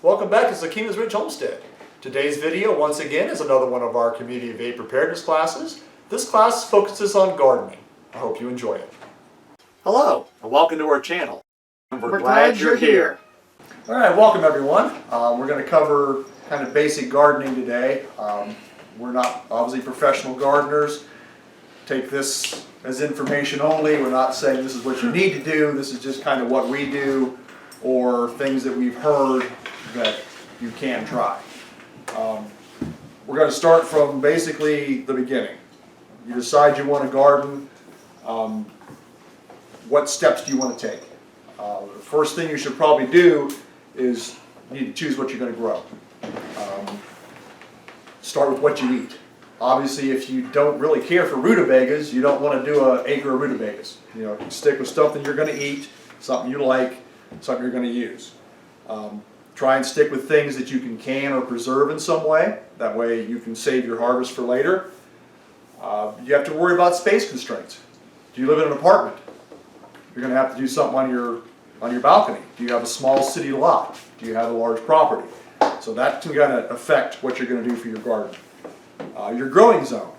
Welcome back to Zucchini's Ridge Homestead. Today's video, once again, is another one of our Community of 8 preparedness classes. This class focuses on gardening. I hope you enjoy it. Hello, and welcome to our channel. We're glad you're here. All right, welcome everyone. We're going to cover kind of basic gardening today. We're not obviously professional gardeners. Take this as information only. We're not saying this is what you need to do. This is just kind of what we do or things that we've heard that you can try. We're going to start from basically the beginning. You decide you want to garden. What steps do you want to take? The first thing you should probably do is you need to choose what you're going to grow. Start with what you eat. Obviously, if you don't really care for rutabagas, you don't want to do an acre of rutabagas. You know, stick with something you're going to eat, something you like, something you're going to use. Try and stick with things that you can or preserve in some way. That way you can save your harvest for later. You have to worry about space constraints. Do you live in an apartment? You're going to have to do something on your balcony. Do you have a small city lot? Do you have a large property? So that can kind of affect what you're going to do for your garden. Your growing zone.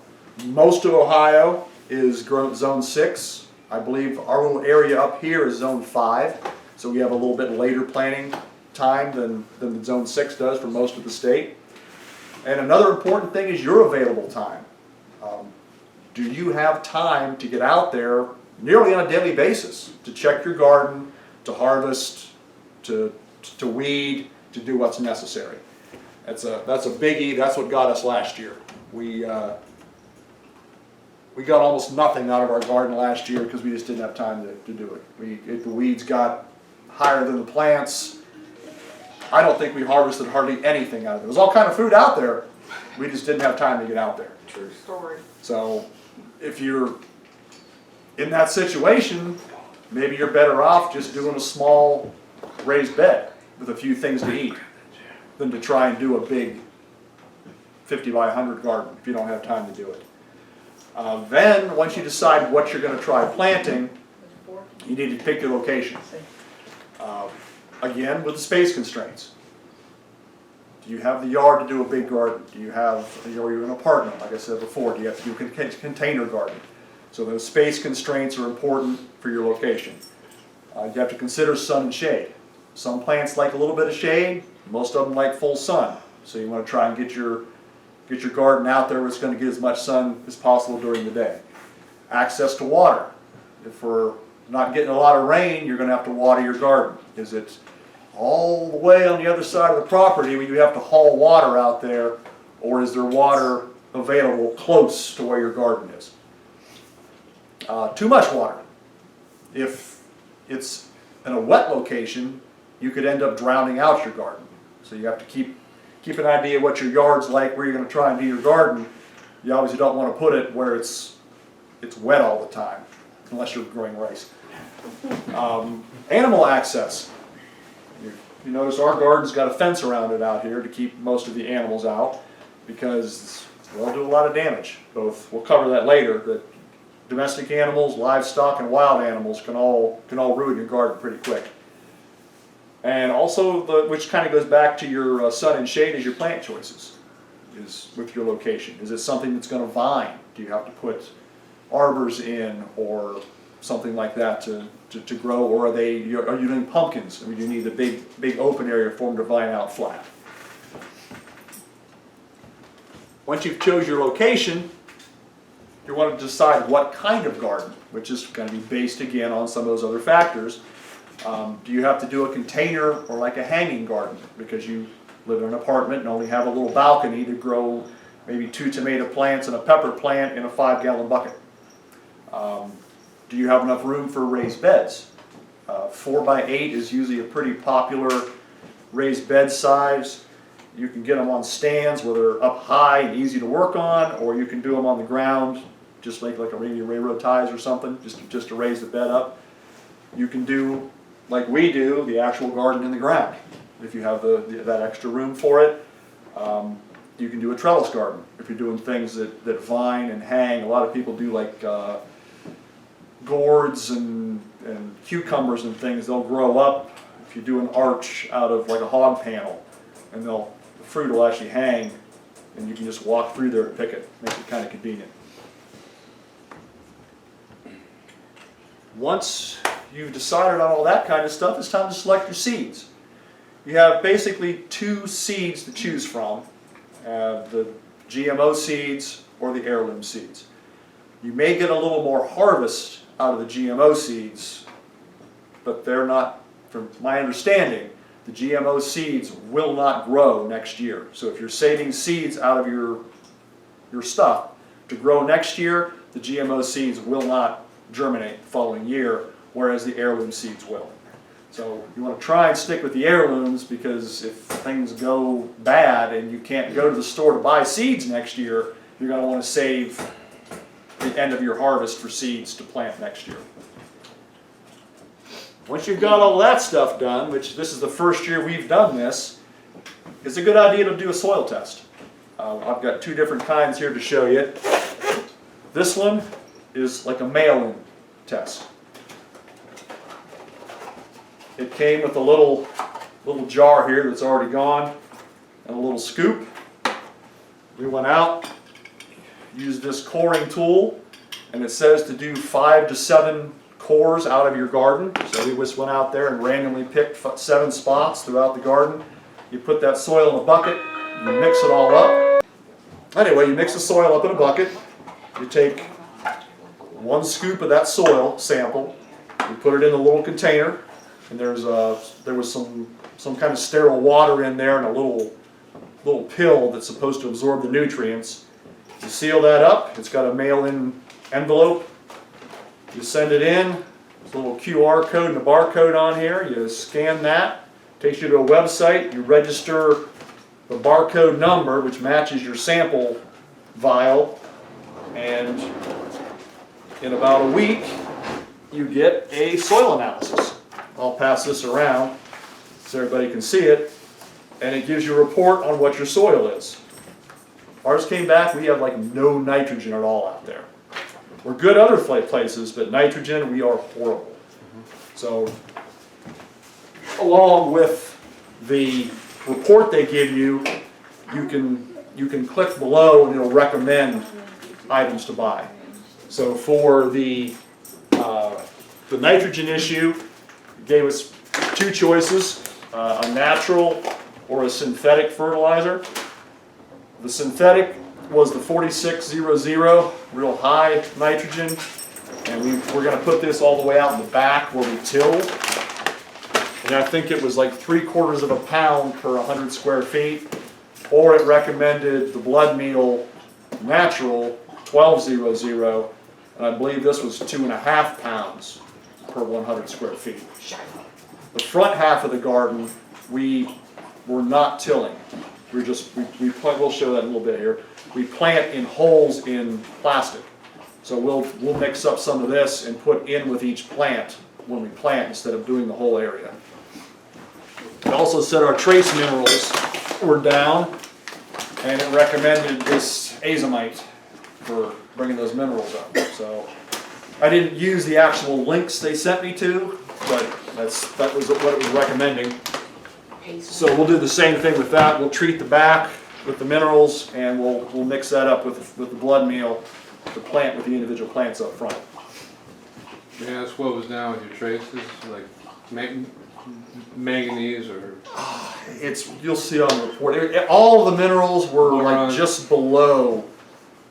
Most of Ohio is zone 6. I believe our little area up here is zone 5. So we have a little bit later planting time than the zone 6 does for most of the state. And another important thing is your available time. Do you have time to get out there nearly on a daily basis to check your garden, to harvest, to weed, to do what's necessary? That's a biggie. That's what got us last year. We got almost nothing out of our garden last year because we just didn't have time to do it. The weeds got higher than the plants. I don't think we harvested hardly anything out of it. There was all kind of food out there. We just didn't have time to get out there. True story. So if you're in that situation, maybe you're better off just doing a small raised bed with a few things to eat than to try and do a big 50 by 100 garden if you don't have time to do it. Then, once you decide what you're going to try planting, you need to pick your location. Again, with the space constraints. Do you have the yard to do a big garden? Are you in an apartment, like I said before? Do you have to do a container garden? So those space constraints are important for your location. You have to consider sun and shade. Some plants like a little bit of shade. Most of them like full sun. So you want to try and get your garden out there where it's going to get as much sun as possible during the day. Access to water. If we're not getting a lot of rain, you're going to have to water your garden. Is it all the way on the other side of the property where you have to haul water out there, or is there water available close to where your garden is? Too much water. If it's in a wet location, you could end up drowning out your garden. So you have to keep an idea what your yard's like, where you're going to try and do your garden. You obviously don't want to put it where it's wet all the time, unless you're growing rice. Animal access. You notice our garden's got a fence around it out here to keep most of the animals out because they'll do a lot of damage. We'll cover that later, that domestic animals, livestock, and wild animals can all ruin your garden pretty quick. And also, which kind of goes back to your sun and shade, is your plant choices, is with your location. Is it something that's going to vine? Do you have to put arbors in or something like that to grow, or are you doing pumpkins? I mean, you need a big open area for them to vine out flat. Once you've chose your location, you want to decide what kind of garden, which is going to be based again on some of those other factors. Do you have to do a container or like a hanging garden because you live in an apartment and only have a little balcony to grow maybe 2 tomato plants and a pepper plant in a 5-gallon bucket? Do you have enough room for raised beds? 4 by 8 is usually a pretty popular raised bed size. You can get them on stands where they're up high and easy to work on, or you can do them on the ground, just make like maybe railroad ties or something, just to raise the bed up. You can do, like we do, the actual garden in the ground, if you have that extra room for it. You can do a trellis garden if you're doing things that vine and hang. A lot of people do like gourds and cucumbers and things. They'll grow up if you do an arch out of like a hog panel. and the fruit will actually hang, and you can just walk through there and pick it. Makes it kind of convenient. Once you've decided on all that kind of stuff, it's time to select your seeds. You have basically two seeds to choose from, the GMO seeds or the heirloom seeds. You may get a little more harvest out of the GMO seeds, but they're not, from my understanding, the GMO seeds will not grow next year. So if you're saving seeds out of your stuff to grow next year, the GMO seeds will not germinate the following year, whereas the heirloom seeds will. So you want to try and stick with the heirlooms, because if things go bad and you can't go to the store to buy seeds next year, you're going to want to save the end of your harvest for seeds to plant next year. Once you've got all that stuff done, which this is the first year we've done this, it's a good idea to do a soil test. I've got two different kinds here to show you. This one is like a mail-in test. It came with a little jar here that's already gone and a little scoop. We went out, used this coring tool, and it says to do 5 to 7 cores out of your garden. So we just went out there and randomly picked 7 spots throughout the garden. You put that soil in a bucket, you mix it all up. Anyway, you mix the soil up in a bucket, you take 1 scoop of that soil sample, you put it in a little container, and there was some kind of sterile water in there and a little pill that's supposed to absorb the nutrients. You seal that up. It's got a mail-in envelope. You send it in. There's a little QR code and a barcode on here. You scan that. Takes you to a website. You register the barcode number, which matches your sample vial, and in about a week you get a soil analysis. I'll pass this around so everybody can see it, and it gives you a report on what your soil is. Ours came back, we have like no nitrogen at all out there. We're good other places, but nitrogen, we are horrible. So, along with the report they give you, you can click below and it'll recommend items to buy. So for the nitrogen issue, it gave us 2 choices, a natural or a synthetic fertilizer. The synthetic was the 4600, real high nitrogen, and we're going to put this all the way out in the back where we till. And I think it was like 3/4 of a pound per 100 square feet, or it recommended the blood meal natural 1200, and I believe this was 2.5 pounds per 100 square feet. The front half of the garden, we were not tilling. We'll show that in a little bit here. We plant in holes in plastic. So we'll mix up some of this and put in with each plant when we plant instead of doing the whole area. It also said our trace minerals were down, and it recommended this azomite for bringing those minerals up. So I didn't use the actual links they sent me to, but that was what it was recommending. So we'll do the same thing with that. We'll treat the back with the minerals, and we'll mix that up with the blood meal to plant with the individual plants up front. May I ask what was down with your traces, like manganese or? You'll see on the report. All of the minerals were like just below.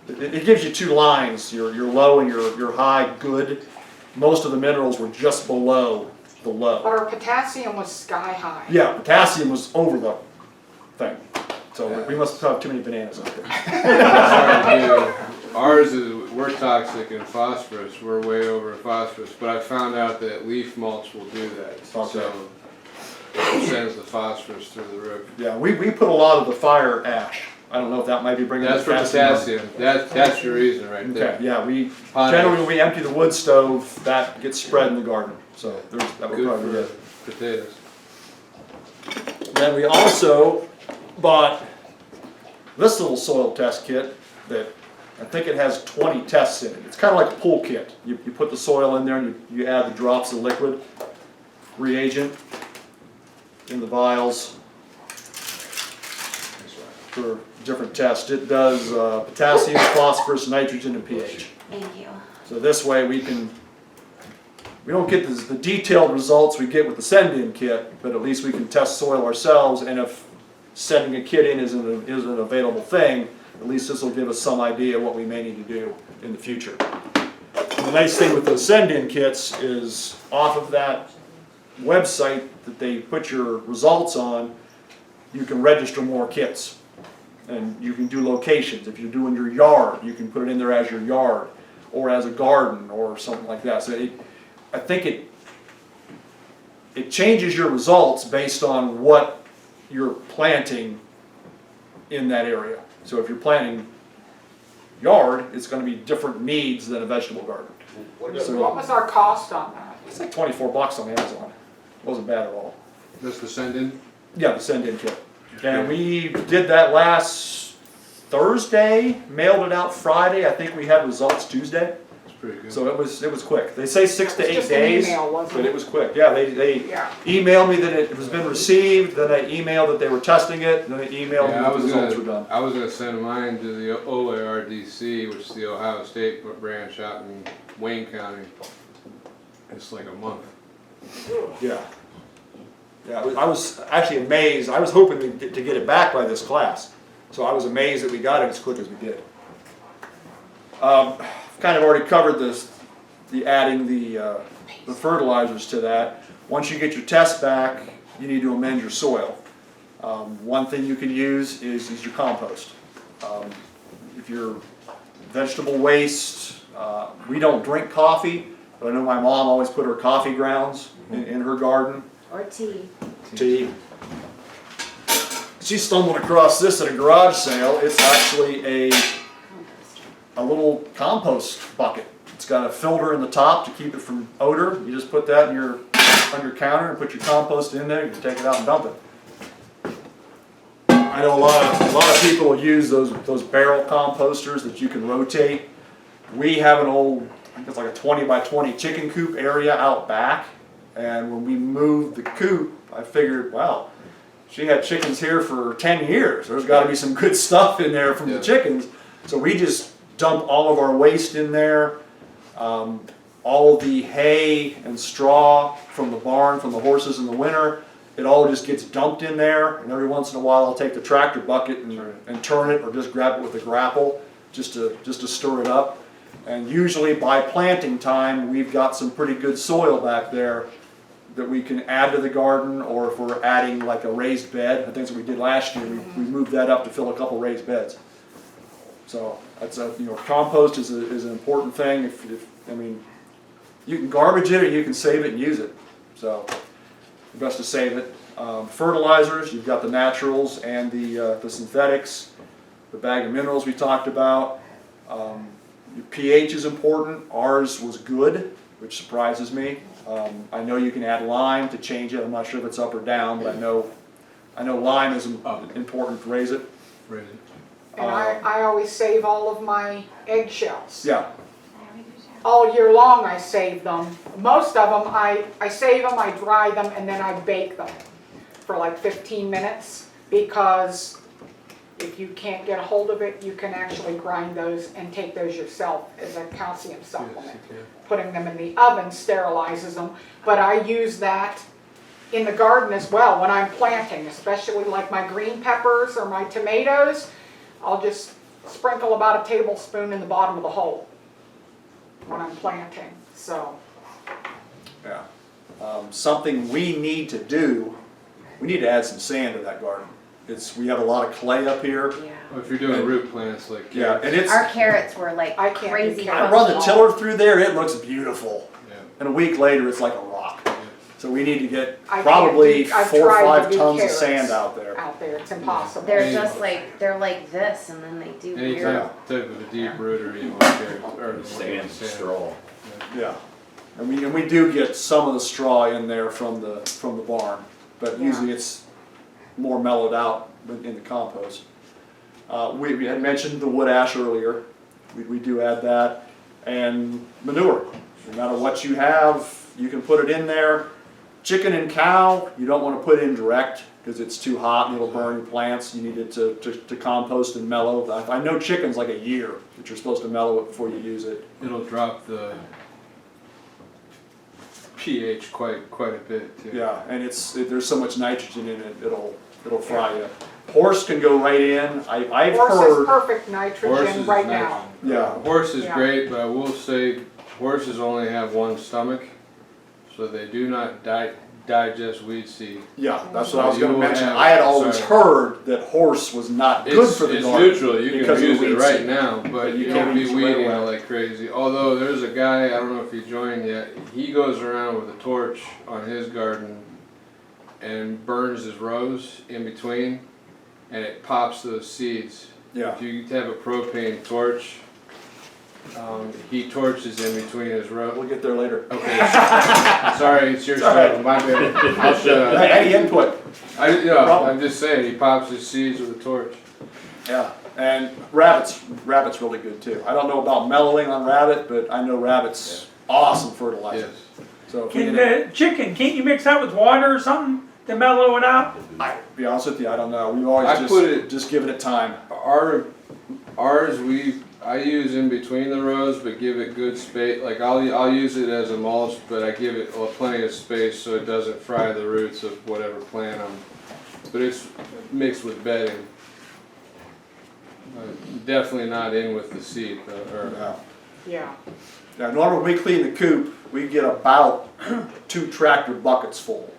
It gives you 2 lines. Your low and your high good. Most of the minerals were just below the low. But our potassium was sky high. Yeah, potassium was over the thing. So we must have too many bananas out there. Ours we're toxic in phosphorus. We're way over in phosphorus, but I found out that leaf mulch will do that. Okay. So it sends the phosphorus through the roof. Yeah, we put a lot of the fire ash. I don't know if that might be bringing That's for potassium. That's your reason right there. Okay, yeah, generally when we empty the wood stove, that gets spread in the garden. So that would probably be good. Potatoes. Then we also bought this little soil test kit that I think it has 20 tests in it. It's kind of like a pool kit. You put the soil in there and you add the drops of liquid reagent in the vials. for different tests. It does potassium, phosphorus, nitrogen, and pH. Thank you. So this way we don't get the detailed results we get with the send-in kit, but at least we can test soil ourselves, and if sending a kit in isn't an available thing, at least this will give us some idea of what we may need to do in the future. And the nice thing with those send-in kits is off of that website that they put your results on, you can register more kits. And you can do locations. If you're doing your yard, you can put it in there as your yard, or as a garden, or something like that. So I think it changes your results based on what you're planting in that area. So if you're planting yard, it's going to be different needs than a vegetable garden. So What was our cost on that? it's like $24 on Amazon. It wasn't bad at all. That's the send-in? Yeah, the send-in kit. And we did that last Thursday, mailed it out Friday. I think we had results Tuesday. It's pretty good. So it was quick. They say 6 to 8 Just an days, email, wasn't but it? it was quick. Yeah, they Yeah. emailed me that it has been received, then they emailed that they were testing it, then they emailed me Yeah, that the results were done. I was gonna send mine to the OARDC, which is the Ohio State branch out in Wayne County. It's like a month. Yeah. Yeah, I was actually amazed. I was hoping to get it back by this class. So I was amazed that we got it as quick as we did. I've kind of already covered the adding the fertilizers to that. Once you get your test back, you need to amend your soil. One thing you can use is your compost. If your vegetable waste, we don't drink coffee, but I know my mom always put her coffee grounds in her garden. Or tea. Tea. She stumbled across this at a garage sale. It's actually a little compost bucket. It's got a filter in the top to keep it from odor. You just put that on your counter and put your compost in there. You can take it out and dump it. I know a lot of people use those barrel composters that you can rotate. We have an old, I think it's like a 20 by 20 chicken coop area out back. And when we moved the coop, I figured, wow, she had chickens here for 10 years. There's got to be some good stuff in there from the chickens. So we just dump all of our waste in there. All of the hay and straw from the barn, from the horses in the winter, it all just gets dumped in there. And every once in a while I'll take the tractor bucket and turn it, or just grab it with a grapple just to stir it up. And usually by planting time, we've got some pretty good soil back there that we can add to the garden, or if we're adding like a raised bed, I think that's what we did last year, we moved that up to fill a couple raised beds. So that's compost is an important thing. I mean, you can garbage it or you can save it and use it. So best to save it. Fertilizers, you've got the naturals and the synthetics. The bag of minerals we talked about. Your pH is important. Ours was good, which surprises me. I know you can add lime to change it. I'm not sure if it's up or down, but I know lime is important to raise it. And I always save all of my eggshells. Yeah. All year long I save them. Most of them, I save them, I dry them, and then I bake them for like 15 minutes, because if you can't get a hold of it, you can actually grind those and take those yourself as a calcium supplement. Putting them in the oven sterilizes them, but I use that in the garden as well when I'm planting, especially like my green peppers or my tomatoes. I'll just sprinkle about a tablespoon in the bottom of the hole when I'm planting. So Yeah. Something we need to do, we need to add some sand to that garden. We have a lot of clay up here. Yeah. Well, if you're doing root plants like Yeah, and it's, Our carrots were like I can't do crazy. carrots. I run the tiller through there, it looks beautiful. Yeah. And a week later, it's like a rock. So we need to get I probably can't do- I've 4 or tried to 5 do tons of carrots sand out there. out there, it's impossible. They're just they're like this, and then they do Any weird. type of a deep rooter you want to or Sand, straw. Yeah. And we do get some of the straw in there from the barn, but usually it's more mellowed out in the compost. We had mentioned the wood ash earlier. We do add that. And manure. No matter what you have, you can put it in there. Chicken and cow, you don't want to put in direct, because it's too hot and it'll burn your plants. You need it to compost and mellow. I know chickens like a year that you're supposed to mellow it before you use it. It'll drop the pH quite a bit too. Yeah, and there's so much nitrogen in it, it'll fry you. Horse can go right in. I've Horse is heard. perfect Horse nitrogen is right nice. now. Yeah. Horse is Yeah. great, but I will say horses only have one stomach, so they do not digest weed seed. Yeah, that's what I was going to You will mention. have- I had always sorry. heard that horse was not good for the It's garden. neutral, you because can of use the it weed right seed. now, but you you can't can't be use it weeding right it away. like crazy. Although there's a guy, I don't know if he joined yet, he goes around with a torch on his garden and burns his rows in between, and it pops those seeds. Yeah. If you have a propane torch, he torches in between his rows. We'll get there later. Okay, sorry, it's your It's all right. show, my bad, I'll shut up. Any input? I'm just saying, he pops his seeds with a torch. Yeah, and rabbit's really good too. I don't know about mellowing on rabbit, but I know rabbit's awesome fertilizer. Yes. So if we Can can, the chicken, can't you mix that with water or something to mellow it out? to be honest with you, I don't know. We've always I put it- just given it time. Ours, I use in between the rows, but give it good space. Like I'll use it as a mulch, but I give it plenty of space so it doesn't fry the roots of whatever plant but it's mixed with bedding. Definitely not in with the seed though. Yeah. Yeah. Now, normally when we clean the coop, we get about 2 tractor buckets full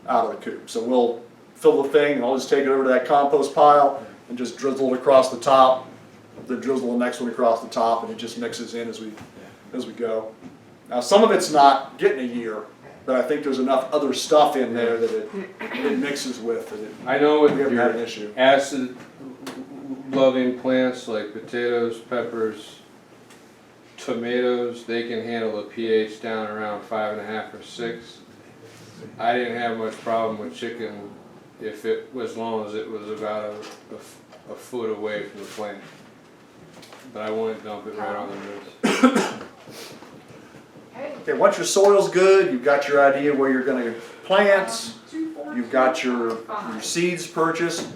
out of the coop. So we'll fill the thing, and I'll just take it over to that compost pile and just drizzle it across the top. Then drizzle the next one across the top, and it just mixes in as we go. Now, some of it's not getting a year, but I think there's enough other stuff in there that it mixes with that I know with we haven't had an your issue. acid-loving plants like potatoes, peppers, tomatoes, they can handle a pH down around 5.5 or 6. I didn't have much problem with chicken as long as it was about a foot away from the plant. But I wouldn't dump it right on the roots. Okay, once your soil's good, you've got your idea where you're going to plant, you've got your seeds purchased,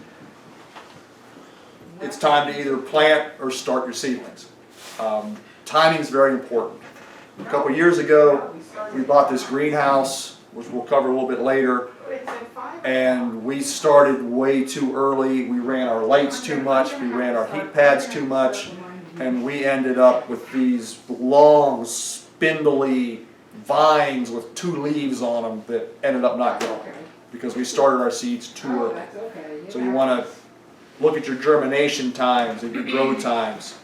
it's time to either plant or start your seedlings. Timing is very important. A couple years ago, we bought this greenhouse, which we'll cover a little bit later, and we started way too early. We ran our lights too much, we ran our heat pads too much, and we ended up with these long, spindly vines with 2 leaves on them that ended up not growing because we started our seeds too early. So you want to look at your germination times and your grow times.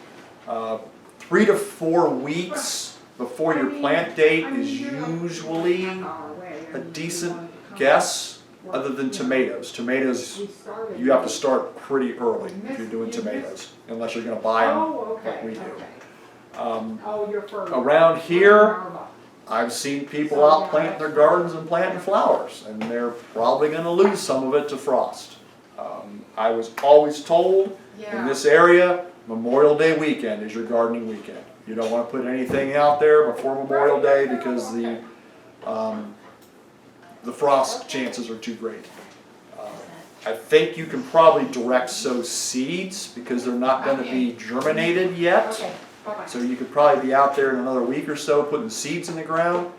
3 to 4 weeks before your plant date is usually a decent guess, other than tomatoes. Tomatoes, you have to start pretty early if you're doing tomatoes, unless you're going to buy them like we do. Around here, I've seen people out planting their gardens and planting flowers, and they're probably going to lose some of it to frost. I was always told in this area, Memorial Day weekend is your gardening weekend. You don't want to put anything out there before Memorial Day because the frost chances are too great. I think you can probably direct sow seeds because they're not going to be germinated yet. So you could probably be out there in another week or so putting seeds in the ground,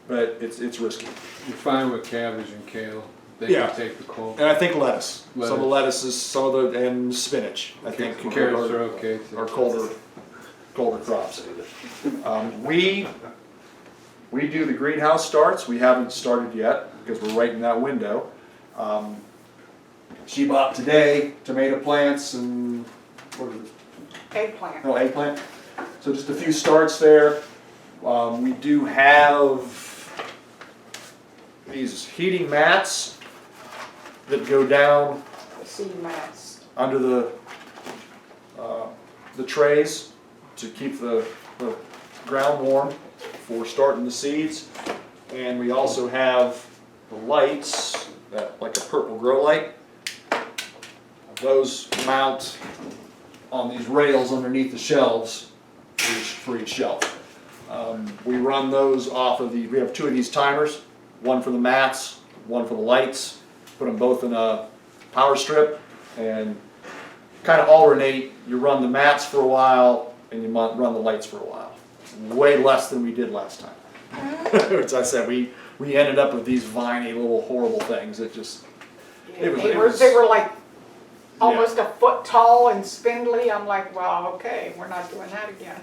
but it's risky. You're fine with cabbage and kale. They Yeah. can take the cold. And I think lettuce. Some of the lettuces, and spinach. I think Carrots are okay too. are colder crops. We do the greenhouse starts. We haven't started yet because we're right in that window. She bought today tomato plants and what is it? Eggplant. No, eggplant. So just a few starts there. We do have these heating mats that go down The seed mats. under the trays to keep the ground warm for starting the seeds. And we also have the lights, like a purple grow light. Those mount on these rails underneath the shelves for each shelf. We run those off of we have 2 of these timers, one for the mats, one for the lights. put them both in a power strip and kind of alternate. You run the mats for a while and you run the lights for a while. Way less than we did last time. As I said, we ended up with these viney little horrible things that just, They were like almost a foot tall and spindly. I'm like, well, okay, we're not doing that again.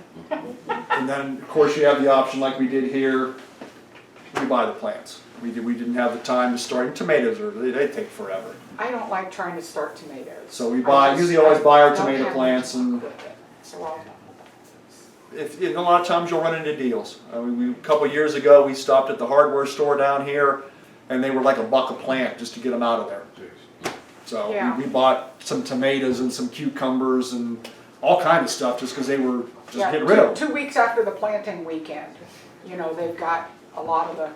and then of course you have the option like we did here, we buy the plants. We didn't have the time to start, and tomatoes they take forever. I don't like trying to start tomatoes. So we I usually always buy our don't tomato have plants, much and luck with it. So I'll- a lot of times you'll run into deals. A couple of years ago we stopped at the hardware store down here and they were like $1 a plant just to get them out of there. So Yeah. we bought some tomatoes and some cucumbers and all kind of stuff just because they were just Yeah, getting rid of them. 2 weeks after the planting weekend, you know, they've got, a lot of the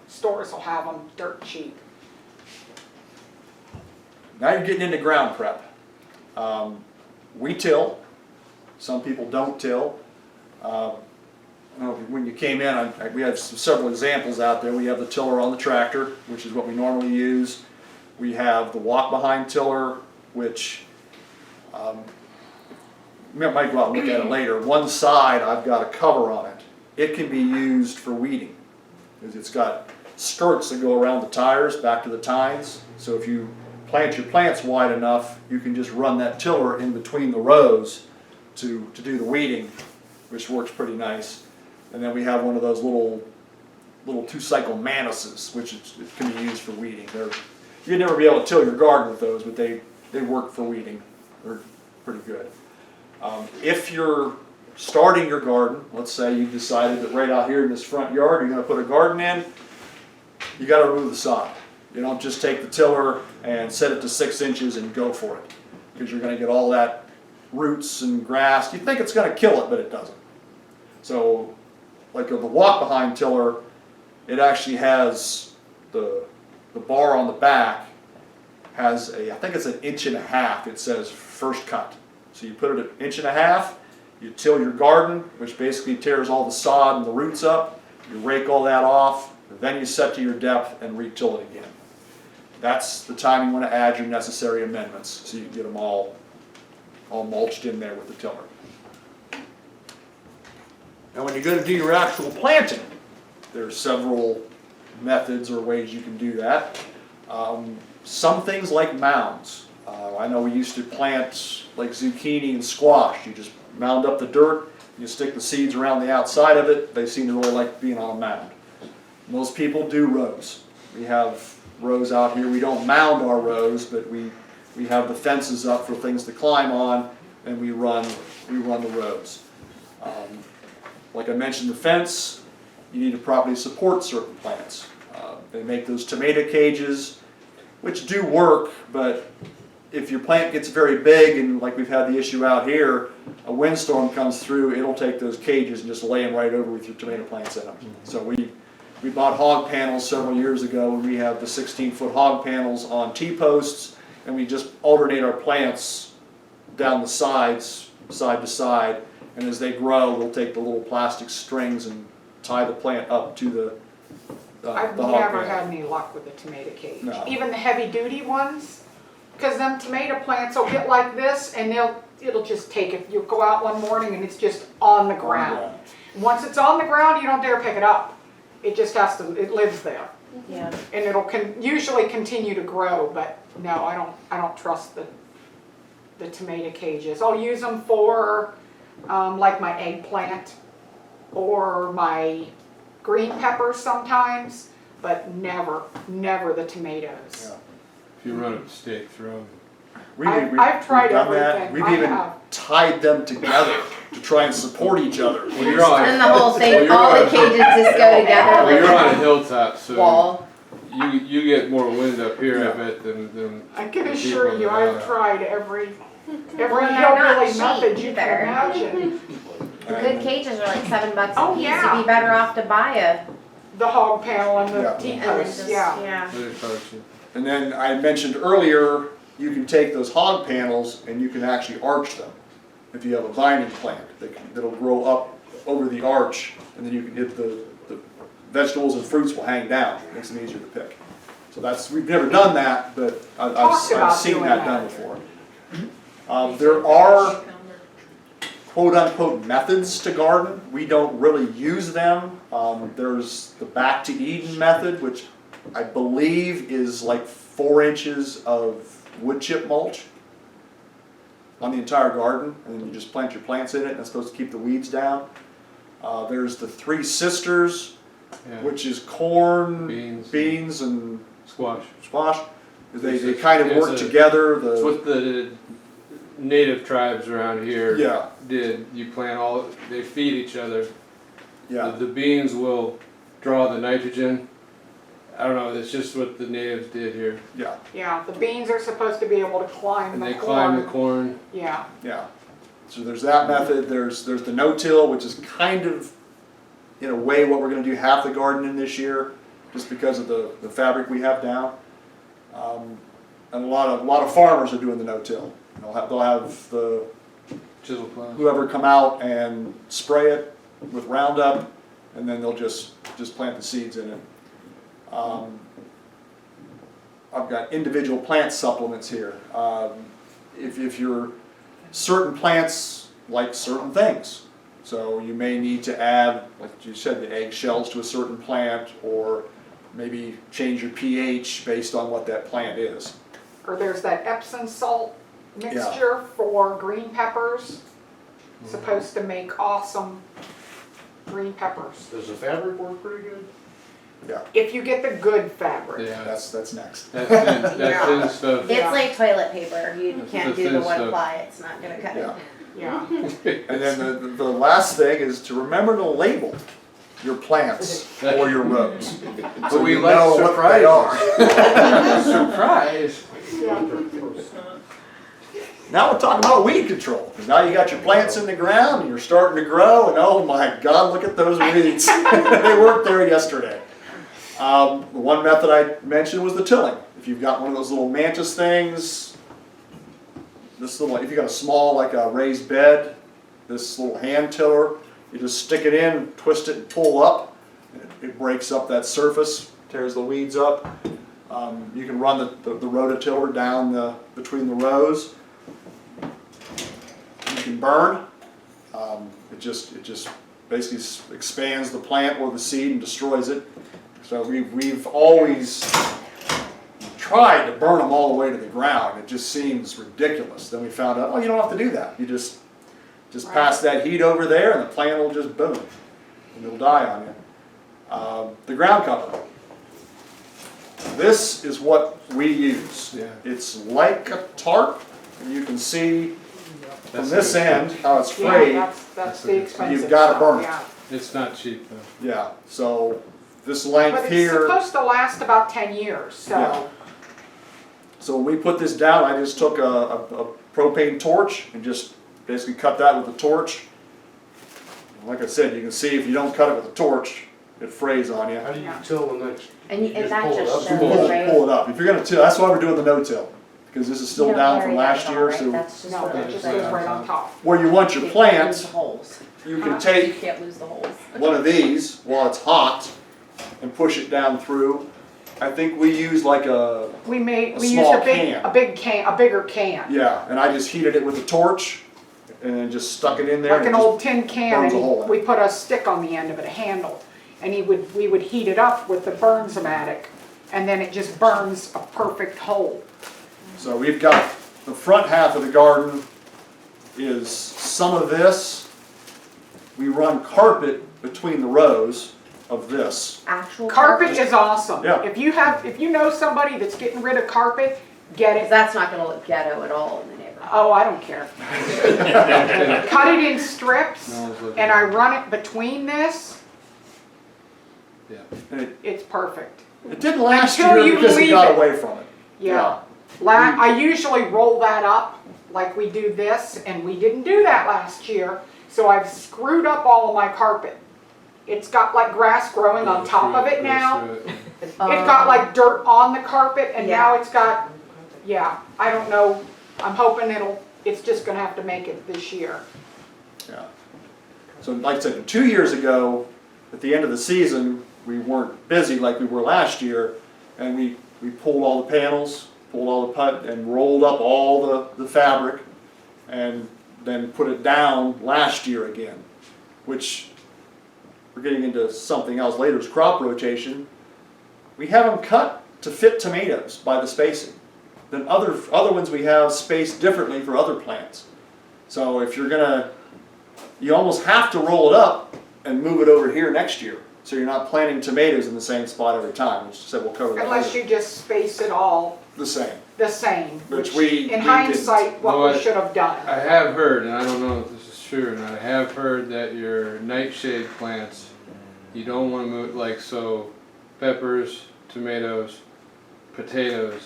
stores will have them dirt cheap. Now you're getting into ground prep. We till. Some people don't till. When you came in, we have several examples out there. We have the tiller on the tractor, which is what we normally use. We have the walk-behind tiller, which we might go out and look at it later. One side, I've got a cover on it. It can be used for weeding, because it's got skirts that go around the tires back to the tines. So if you plant your plants wide enough, you can just run that tiller in between the rows to do the weeding, which works pretty nice. And then we have one of those little 2-cycle Manuses, which it can be used for weeding. You'd never be able to till your garden with those, but they work for weeding. They're pretty good. If you're starting your garden, let's say you decided that right out here in this front yard you're going to put a garden in, you got to remove the sod. You don't just take the tiller and set it to 6 inches and go for it, because you're going to get all that roots and grass. You think it's going to kill it, but it doesn't. So, like the walk-behind tiller, it actually has the bar on the back has I think it's 1.5 inches. It says first cut. So you put it at 1.5 inches. You till your garden, which basically tears all the sod and the roots up. You rake all that off. Then you set to your depth and re-till it again. That's the time you want to add your necessary amendments, so you can get them all mulched in there with the tiller. Now when you're going to do your actual planting, there's several methods or ways you can do that. Some things like mounds. I know we used to plant like zucchini and squash. You just mound up the dirt, you stick the seeds around the outside of it. They seem to really like being on a mound. Most people do rows. We have rows out here. We don't mound our rows, but we have the fences up for things to climb on, and we run the rows. Like I mentioned, the fence, you need to properly support certain plants. They make those tomato cages, which do work, but if your plant gets very big, and like we've had the issue out here, a windstorm comes through, it'll take those cages and just lay them right over with your tomato plants in them. So we bought hog panels several years ago, and we have the 16-foot hog panels on T-posts, and we just alternate our plants down the sides, side to side, and as they grow, we'll take the little plastic strings and tie the plant up to the I've hog never panel. had any luck with the tomato cage. No. Even the heavy-duty ones, because them tomato plants will get like this, and it'll just take it. You'll go out one morning and it's just on the ground. Once it's on the ground, you don't dare pick it up. It just has to. It lives there, Yeah. and it'll usually continue to grow. But no, I don't trust the tomato cages. I'll use them for like my eggplant or my green peppers sometimes, but never the tomatoes. Yeah. If you run a stake through them. I've tried we've done that. everything. We've I even have. tied them together to try and support each other. Well, you're on, And the whole thing, Well, you're all the on- cages just go together well, you're on a like hilltop, a so wall. you get more wind up here, Yeah. I bet, than I can the assure people you, that I've are- tried every Well, they're not hillbilly cheap method you either. can imagine. Good cages are like $7 a Oh, piece. yeah. You'd be better off to buy a The hog panel and the Yeah. and then T-posts, just yeah. They're close. And then I mentioned earlier, you can take those hog panels and you can actually arch them. If you have a vining plant, that'll grow up over the arch, and then you can hit the vegetables and fruits will hang down. Makes them easier to pick. So we've never done that, but Talked I've about seen doing that that. done before. There are quote-unquote methods to garden. We don't really use them. There's the back to Eden method, which I believe is like 4 inches of wood chip mulch on the entire garden, and then you just plant your plants in it, and it's supposed to keep the weeds down. There's the Three Sisters, Yeah. which is corn, Beans. and Squash. squash. They kind of It's work a- together. It's what the native tribes around here Yeah, did. You plant they feed each other. yeah. The beans will draw the nitrogen. I don't know, it's just what the natives did here. Yeah, Yeah, the beans are supposed to be able to climb And the they corn. climb the corn. Yeah, yeah. So there's that method. There's the no-till, which is kind of, in a way, what we're going to do half the garden in this year, just because of the fabric we have down. And a lot of farmers are doing the no-till. They'll have the Chisel plow. whoever come out and spray it with Roundup, and then they'll just plant the seeds in it. I've got individual plant supplements here. If you're certain plants like certain things, so you may need to add, like you said, the eggshells to a certain plant, or maybe change your pH based on what that plant is. or there's that Epsom salt mixture for green peppers. Supposed to make awesome green peppers. Does the fabric work pretty good? Yeah, If you get the good fabric. Yeah. that's next. That thin, that Yeah. thin stuff. It's Yeah. like toilet paper. You That's can't the do the thin one stuff. apply. It's not gonna cut Yeah. it. Yeah, And then the last thing is to remember to label your plants or your rows. But we you like know what they are. Surprise! Now we're talking about weed control. 'Cause now you got your plants in the ground and you're starting to grow, and oh my God, look at those weeds. They weren't there yesterday. The one method I mentioned was the tilling. If you've got one of those little mantis things, if you got a small, like a raised bed, this little hand tiller, you just stick it in, twist it, and pull up. It breaks up that surface, tears the weeds up. You can run the rototiller down between the rows. You can burn. It just basically expands the plant or the seed and destroys it. So we've always tried to burn them all the way to the ground. It just seems ridiculous. Then we found out, oh, you don't have to do that. You just pass that heat over there, and the plant will just boom, and it'll die on you. The ground cover. This is what we use. Yeah. It's like a tarp, and you can see from That's this the- end how it's yeah, frayed. that's the expensive You've gotta stuff, burn it. yeah. It's not cheap though. Yeah, so this But length it's here. supposed to last about 10 years, Yeah. so. So when we put this down, I just took a propane torch and just basically cut that with a torch. Like I said, you can see if you don't cut it with a torch, it frays on you. How do you Yeah. till the next? And You that pull it just up. shows, Pull right? it up. If you're gonna till, that's why we're doing the no-till, because this is still You don't down bury from that last at all, year. right? So That's just No, what that it just is. goes right on top. where you want your You can't lose plant, the holes. you can You take can't lose the holes. one of these while it's hot and push it down through. I think we use like We A used small a bigger can. yeah, and I just heated it with a torch and then just stuck it in there. Like and an it just- old tin can, burns a hole and in we put a stick on the end of it, a handle, and we would heat it up with the Burns-O-Matic, and then it just burns a perfect hole. So we've got the front half of the garden is some of this. We run carpet between the rows of this. Actual Carpet is awesome. Yeah. If you know somebody that's getting rid of carpet, get Because it. that's not gonna look ghetto at all in the neighborhood. Oh, I don't care. Cut it in strips, No one's looking and at I it. run it between this, Yeah. And it's perfect. it didn't last Until year you because it leave got it. away from it. Yeah. I usually roll that up like we do this, and we didn't do that last year, so I've screwed up all of my carpet. It's got like grass growing on top of it now. It got like dirt on the carpet, and now it's got, yeah, I don't know, I'm hoping it's just gonna have to make it this year. Yeah. So like I said, 2 years ago, at the end of the season, we weren't busy like we were last year, and we we pulled all the panels, pulled all the put, and rolled up all the fabric, and then put it down last year again, which we're getting into something else later, is crop rotation. We have them cut to fit tomatoes by the spacing. Then other ones we have spaced differently for other plants. So if you're gonna, you almost have to roll it up and move it over here next year. So you're not planting tomatoes in the same spot every time, which said we'll cover that Unless later. you just space it all The same. the same, Which which we in didn't. hindsight, what No, we should have done. I have heard, and I don't know if this is true or not, I have heard that your nightshade plants, you don't want to move, like, so peppers, tomatoes, potatoes,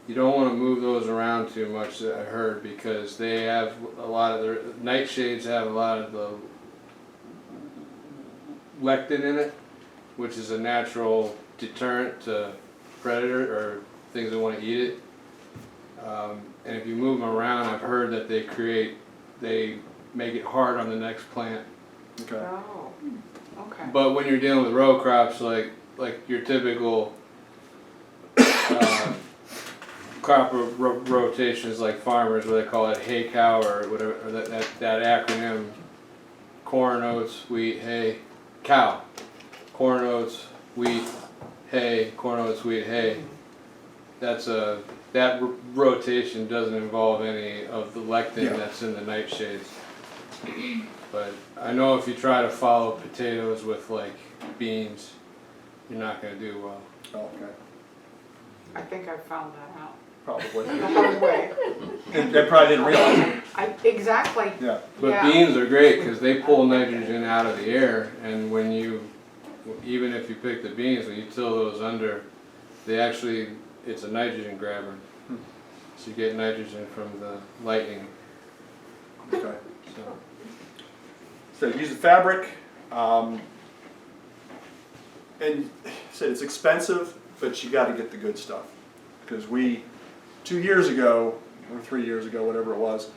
you don't want to move those around too much, I heard, because they have a lot of their, nightshades have a lot of the lectin in it, which is a natural deterrent to predator or things that want to eat it. And if you move them around, I've heard that they make it hard on the next plant. Okay. Oh, okay. But when you're dealing with row crops, like your typical crop rotations, like farmers, where they call it hay cow or whatever, or that acronym, corn, oats, wheat, hay, cow, corn, oats, wheat, hay, corn, oats, wheat, hay. That rotation doesn't involve any of the lectin Yeah. that's in the nightshades. But I know if you try to follow potatoes with like beans, you're not going to do well. Oh, okay. I think I found that out Probably. the hard way. And they probably didn't realize it. Exactly. Yeah. But Yeah. beans are great because they pull nitrogen out of the air, and when you, even if you pick the beans, when you till those under, they actually, it's a nitrogen grabber. So you get nitrogen from the lightning. Okay. So. So use the fabric, and said it's expensive, but you got to get the good stuff. Because 2 years ago, or 3 years ago, whatever it was,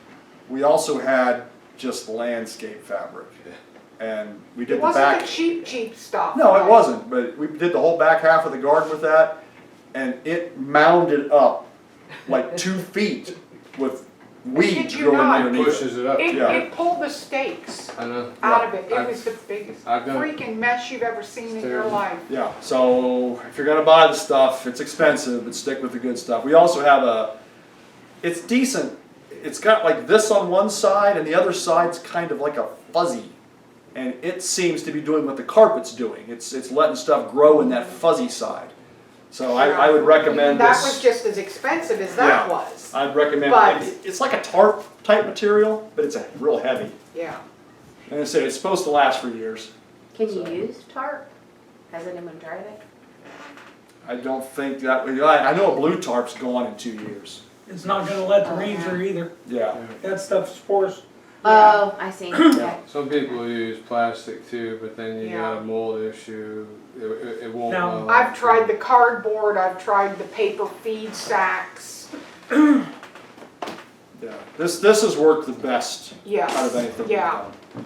we also had just landscape fabric. And we did It the wasn't back. the cheap stuff. No, it right? wasn't, but we did the whole back half of the garden with that, and it mounded up like 2 feet with weeds you growing not. underneath it. Pushes it up. Yeah. It pulled the stakes I know. out of it. It I've- was the biggest I've done it. freaking mess you've ever seen in your Terrible. life. Yeah, so if you're gonna buy the stuff, it's expensive, but stick with the good stuff. We also have it's decent, it's got like this on one side and the other side's kind of like a fuzzy. And it seems to be doing what the carpet's doing. It's letting stuff grow in that fuzzy side. So I would recommend That this. was just as expensive as that Yeah. was. I'd recommend, But- it's like a tarp type material, but it's a real heavy. Yeah. And I said, it's supposed to last for years. Can you use tarp? Has anyone tried it? I don't think that, I know a blue tarp's gone in 2 years. It's not gonna let the rain through either. Yeah. That stuff's porous. Oh, I see. Yeah. Some people use plastic too, but then you Yeah. got a mold issue. It won't. No. well I've off. tried the cardboard, I've tried the paper feed sacks. Yeah, this has worked the best out of Yes, anything we've yeah. done.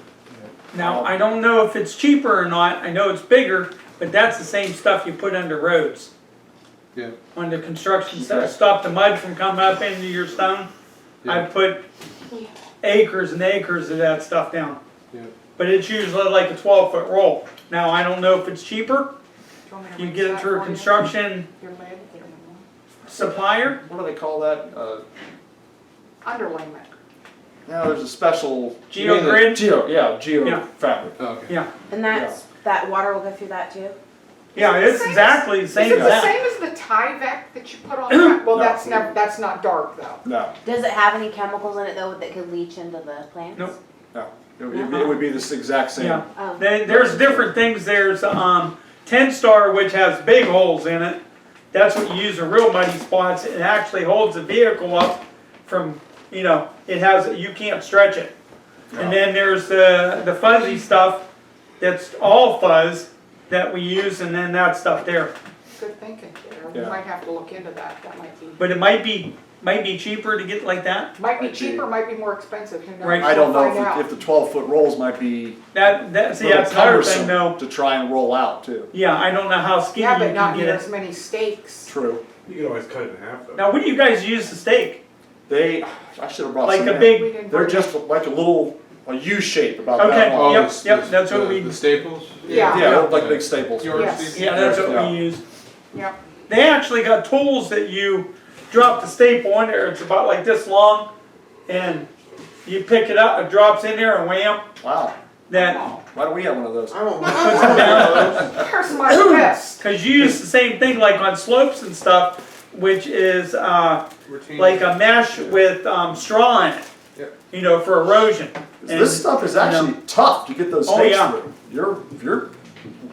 Now, I don't know if it's cheaper or not, I know it's bigger, but that's the same stuff you put under roads. Yeah. On the construction Okay. site, stop the mud from coming up into your stone. I Yeah. put acres and acres of that stuff down. Yeah. But it's usually like a 12-foot roll. Now, I don't know if it's cheaper, Do you want me to you read get it that through a for you? construction Your lid? supplier. What do they call that? Underlayment. Now there's a special. Geogrid? Geo Yeah. fabric. Oh, okay. Yeah, And that water will go through that too? yeah, Is it it's the same exactly the Is same it as the that. same as the Tyvek that you put on that? Well, No. that's not dark though. No, Does it have any chemicals in it though that could leach into the plants? Nope. no. It would be this exact same. Yeah. Oh. There's different things, there's, 10 Star, which has big holes in it. That's what you use in real muddy spots. It actually holds the vehicle up from, you can't stretch it. And then there's the fuzzy stuff that's all fuzz that we use, and then that stuff there. Good thinking, Kara. We Yeah. might have to look into that. That might be. But it might be might be cheaper to get like that. Might be cheaper, might be more expensive, who knows? Right. I don't We'll know find out. if the 12-foot rolls might be See, a that's little another thing cumbersome though. to try and roll out too. Yeah, I don't know how skinny Yeah, you but not can near get as it. many stakes. True. You can always cut it in half though. Now, what do you guys use to stake? I should have brought Like some a in. We big, didn't They're bring just like a U shape about Okay. that long. Yep, the- yep, that's what the- we- The staples? Yeah. Yeah, they look like big staples. Yours, Yes. Steve? yeah, that's what Yeah. we use. Yep. They actually got tools that you drop the staple in there. It's about like this long, and you pick it up, it drops in there, and wham, Wow. that Why don't we have one of those? I don't puts it down. Here's my fist. Because you use the same thing like on slopes and stuff, which is Routine. like a mesh with straw in it. Yep. You know, for erosion. And- This stuff is actually tough to get those Oh, stakes yeah. through. You're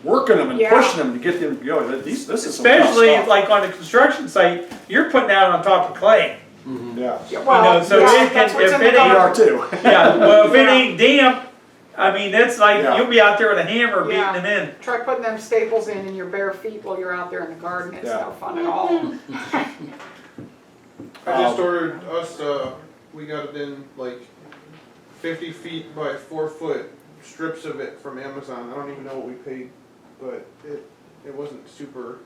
working them and Yeah. pushing them to get them to go. This is some tough Especially stuff. like on a construction site, you're putting that on top of clay. Yeah. Yeah, well, so yeah, it that's can- what's if in it the ain't- We garden. are too. Yeah, well, if it Yeah. ain't damp, I mean, that's like, Yeah. you'll be out there with a hammer beating Yeah. it in. Try putting them staples in your bare feet while you're out there in the garden. It's Yeah. no fun at all. I just ordered us, we got it in like 50 feet by 4 foot strips of it from Amazon. I don't even know what we paid, but it wasn't super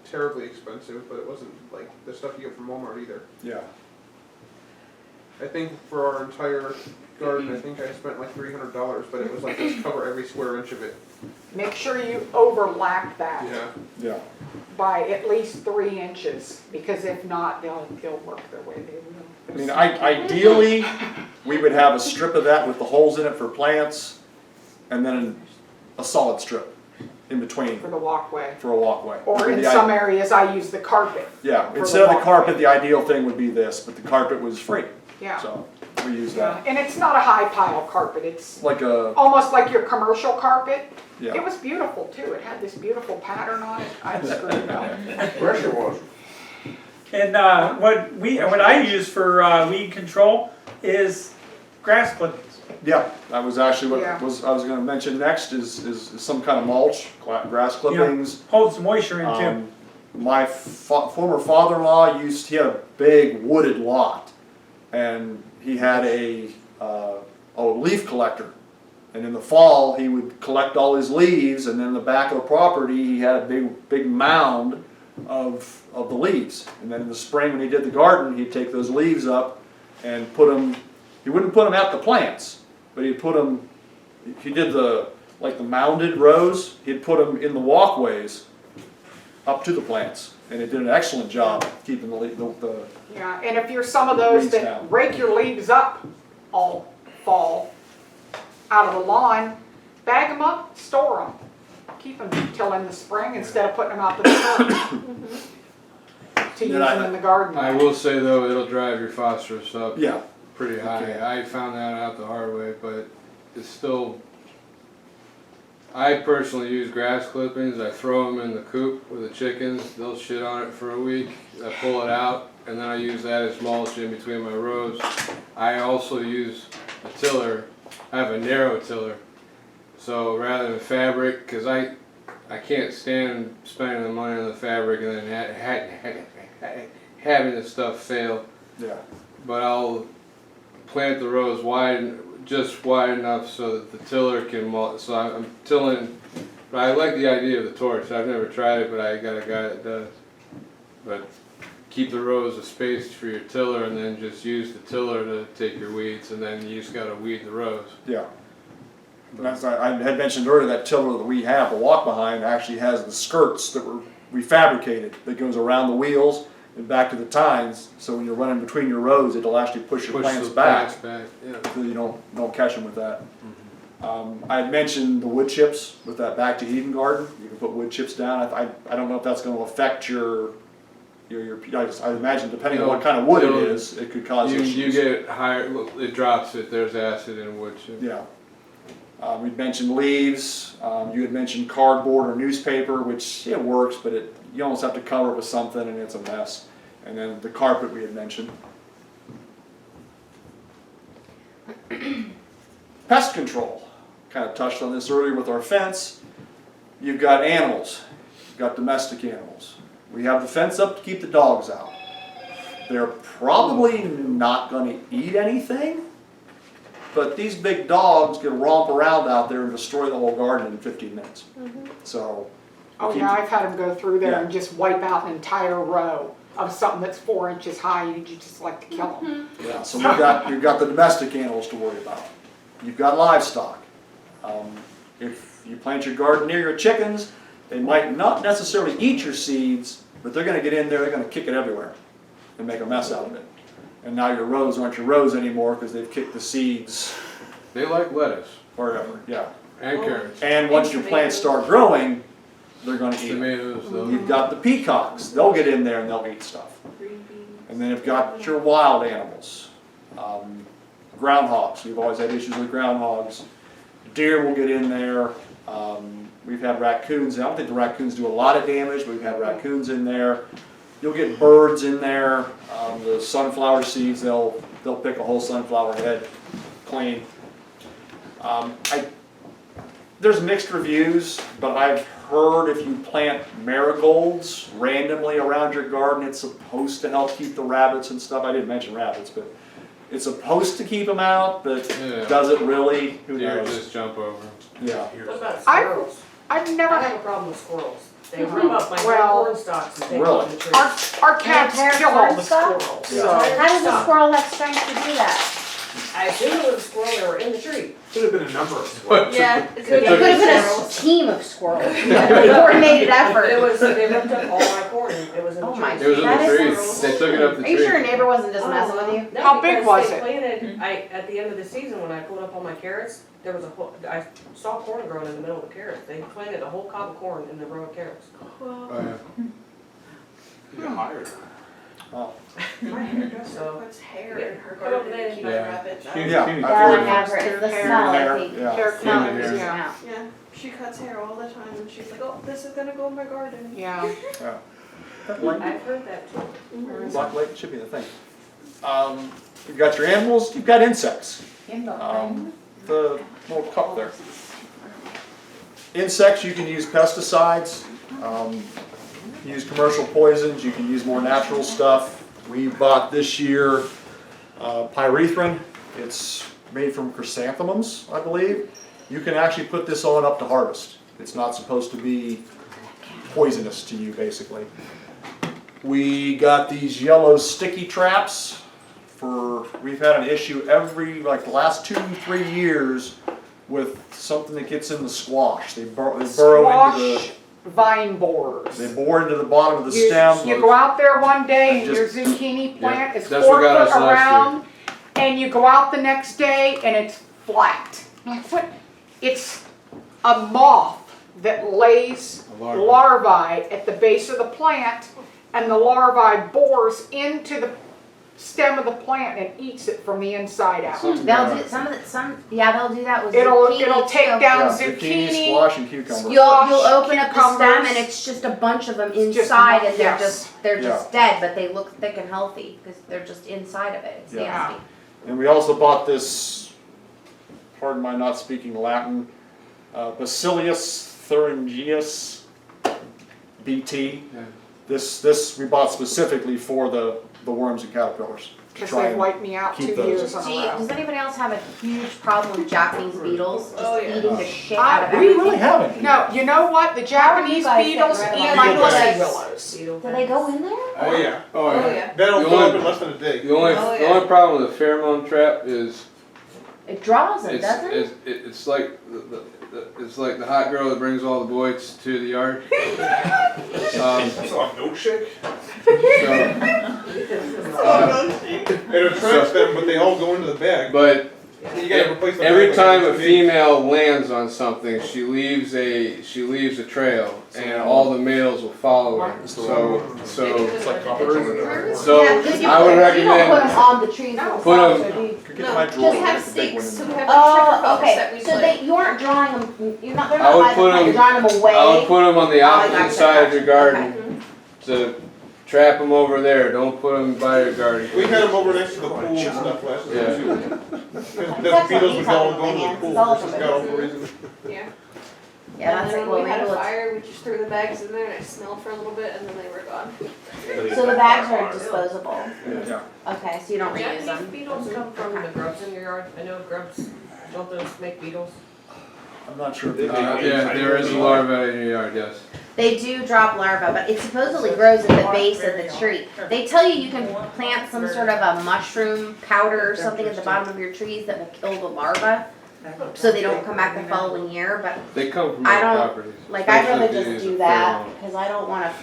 terribly expensive, but it wasn't like the stuff you get from Walmart either. Yeah. I think for our entire garden, I think I spent like $300, but it was like just cover every square inch of it. Make sure you overlap that Yeah. Yeah. by at least 3 inches, because if not, they'll work their way. They will. I mean, ideally, we would have a strip of that with the holes in it for plants, and then a solid strip in between For the walkway. for a walkway. Or in The some areas, I use the carpet. Yeah, for instead of the walkway. carpet, the ideal thing would be this, but the carpet was free, Yeah. so we use Yeah. that. And it's not a high pile carpet. It's Like a, almost like your commercial carpet. yeah. It was beautiful too. It had this beautiful pattern on it. I screwed it up. Pressure washer. And what I use for weed control is grass clippings. Yeah, that was actually Yeah. what I was gonna mention next is some kind of mulch, grass clippings. Holds moisture in too. My former father-in-law he had a big wooded lot, and he had a leaf collector. And in the fall, he would collect all his leaves, and then in the back of the property, he had a big mound of the leaves. And then in the spring, when he did the garden, he'd take those leaves up and put them. He wouldn't put them at the plants, but he'd put them. He did the mounded rows. He'd put them in the walkways up to the plants, and it did an excellent job keeping the Yeah, and if you're some of those Weeds that down. rake your leaves up all fall out of the lawn, bag them up, store them. Keep them till in the spring instead of putting them out to the sun. To use Then them in the garden. I will say though, it'll drive your phosphorus up yeah. pretty high. Okay. I found that out the hard way, but it's still. I personally use grass clippings. I throw them in the coop with the chickens. They'll shit on it for a week. I pull it out, and then I use that as mulch in between my rows. I also use a tiller. I have a narrow tiller, so rather than fabric, because I can't stand spending the money on the fabric and then having the stuff fail. Yeah. But I'll plant the rows just wide enough so that the tiller can so I'm tilling, but I like the idea of the torch. I've never tried it, but I got a guy that does. But keep the rows spaced for your tiller, and then just use the tiller to take your weeds, and then you just gotta weed the rows. Yeah. And as I had mentioned earlier, that tiller that we have, the walk behind, actually has the skirts that were refabricated that goes around the wheels and back to the tines. So when you're running between your rows, it'll actually push your plants the back, plants back. Yeah. so you don't catch them with that. I had mentioned the wood chips with that Back to Eden garden. You can put wood chips down. I don't know if that's going to affect your I imagine depending on what kind of wood it is, it could cause You issues. get higher. It drops it. There's acid in wood chip. Yeah. We'd mentioned leaves. You had mentioned cardboard or newspaper, which it works, but you almost have to cover it with something, and it's a mess. And then the carpet we had mentioned. Pest control. Kind of touched on this earlier with our fence. You've got animals. You've got domestic animals. We have the fence up to keep the dogs out. They're probably not gonna eat anything, but these big dogs can romp around out there and destroy the whole garden in 15 minutes. So. Oh keep- yeah, I've had them go through there Yeah. and just wipe out an entire row of something that's 4 inches high, and you just like to kill them. Yeah, so you've got the domestic animals to worry about. You've got livestock. If you plant your garden near your chickens, they might not necessarily eat your seeds, but they're gonna get in there, they're gonna kick it everywhere and make a mess out of it. And now your rows aren't your rows anymore because they've kicked the seeds They like lettuce wherever, yeah. and carrots, And once your plants start growing, they're gonna eat it. tomatoes, though. You've got the peacocks, they'll get in there and they'll eat stuff. And then you've got your wild animals. Groundhogs, we've always had issues with groundhogs. Deer will get in there. We've had raccoons. I don't think the raccoons do a lot of damage, but we've had raccoons in there. You'll get birds in there. The sunflower seeds, they'll pick a whole sunflower head clean. There's mixed reviews, but I've heard if you plant marigolds randomly around your garden, it's supposed to help keep the rabbits and stuff. I didn't mention rabbits, but it's supposed to keep them out, but Yeah. does it really? Who Deer knows? just jump over. Yeah. What about I've- squirrels? I've I never, have a problem with squirrels. They rip up my Well, corn stalks and take really? them to the trees. our cats They're kill all the corn squirrels, Yeah. so. How does a squirrel have strength to do that? I assume it was a squirrel, they were in the tree. Could have been a number of squirrels. Yeah. It It could have been a team of squirrels, a coordinated effort. It was, they ripped up all my corn, it was in the Oh trees. my It was in That the is trees. squirrels. They took it up the Are tree. you sure your neighbor wasn't just messing with you? No, How big because was they it? planted, at the end of the season, when I pulled up all my carrots, there was I saw corn growing in the middle of the carrots. They planted a whole cob of corn in the row of carrots. Oh, yeah. You got hired. Oh. My hairdresser So- puts hair Yeah. in her Put 'em garden in. to keep Yeah. the rabbits out. Yeah, Yeah, I've Yeah, heard I have her, it's the Hair smell, I hair, think. yeah. Hair Human colors, hair. yeah, Yeah, she cuts hair all the time and she's like, oh, this is gonna go in my garden. yeah. That lake, I've heard that too. Black Lake should be the thing. You've got your animals, you've got insects. The little cup there. Insects, you can use pesticides, use commercial poisons, you can use more natural stuff. We bought this year pyrethrin. It's made from chrysanthemums, I believe. You can actually put this on up to harvest. It's not supposed to be poisonous to you, basically. We got these yellow sticky traps we've had an issue like the last 2-3 years with something that gets in the squash. They burrow into Squash vine borers. they bore into the bottom of the You- stem. You go out there one day and your Just- zucchini plant is that's 4 what got foot us last around, and you go out the next day and it's flat. I'm like, what? It's a moth that lays A larva. larvae at the base of the plant, and the larvae bores into the stem of the plant and eats it from the inside out. They'll do they'll do that with It'll zucchini take too. down Yeah, zucchini, zucchini. squash, and cucumber. You'll squash, open up the stem cucumbers. and it's just a bunch of them It's just inside not- and they're yes. just dead, but they look thick and healthy because they're just inside of it. It's Yeah. nasty. And we also bought this, pardon my not speaking Latin, Bacillus thuringius BT. Yeah. This we bought specifically for the worms and caterpillars. to Because try they've and wiped me out keep 2 those. years in a row. Does anybody else have a huge problem with Japanese beetles just Oh, yeah. eating the shit out of We everything? really haven't. No, you know what? The Japanese guys getting beetles rid of eat them? like Beetle pussy pests. willows. Beetle Do they go in there? Oh, yeah. Oh, yeah. yeah. That'll The fill up only- in less than a day. The only, Oh, the yeah. only problem with a pheromone trap is It draws them, it's, doesn't it? it's like it's like the hot girl that brings all the boys to the yard. That's a milkshake. It attracts them, but they all go into the bag. But You gotta replace the every bag time a like this. female lands on something, she leaves a trail, and all the males will follow her. So It's like copper. so Yeah, 'cause you I would You don't put recommend them on the trees themselves, Put 'em- or do you? Could get my No, drawer. just have It's a big stakes, so one. we have the sugar Oh, bubbles that okay, we so play. you aren't drawing them, you're not, they're I not would by the put plant, you're 'em- drawing them away. I would put them on the Oh, I opposite gotcha, side of your gotcha. garden to trap them over there. Don't put them by your garden. We had them over next to the pool and stuff last year too. That's The what Beetles you would tell all me, go to man, the pool it's all for from some the god awful reason. Yeah. Yeah, And that's then like, when well, we had maybe a let's- fire, we just threw the bags in there and it smelled for a little bit and then they were gone. So the bags are disposable. Yeah. Okay, so you don't Yeah, reuse these them. beetles come from the grubs in your yard. I know grubs, don't those make beetles? I'm not sure. Yeah, there is a larva in your yard, yes. They do drop larvae, but it supposedly grows at the base of the tree. They tell you can plant some sort of a mushroom powder or something at the bottom of your trees that will kill the larvae, so they don't come back the following year, but They come from I other don't- properties. like, I'd rather especially if you just use do a that, pheromone. because I don't wanna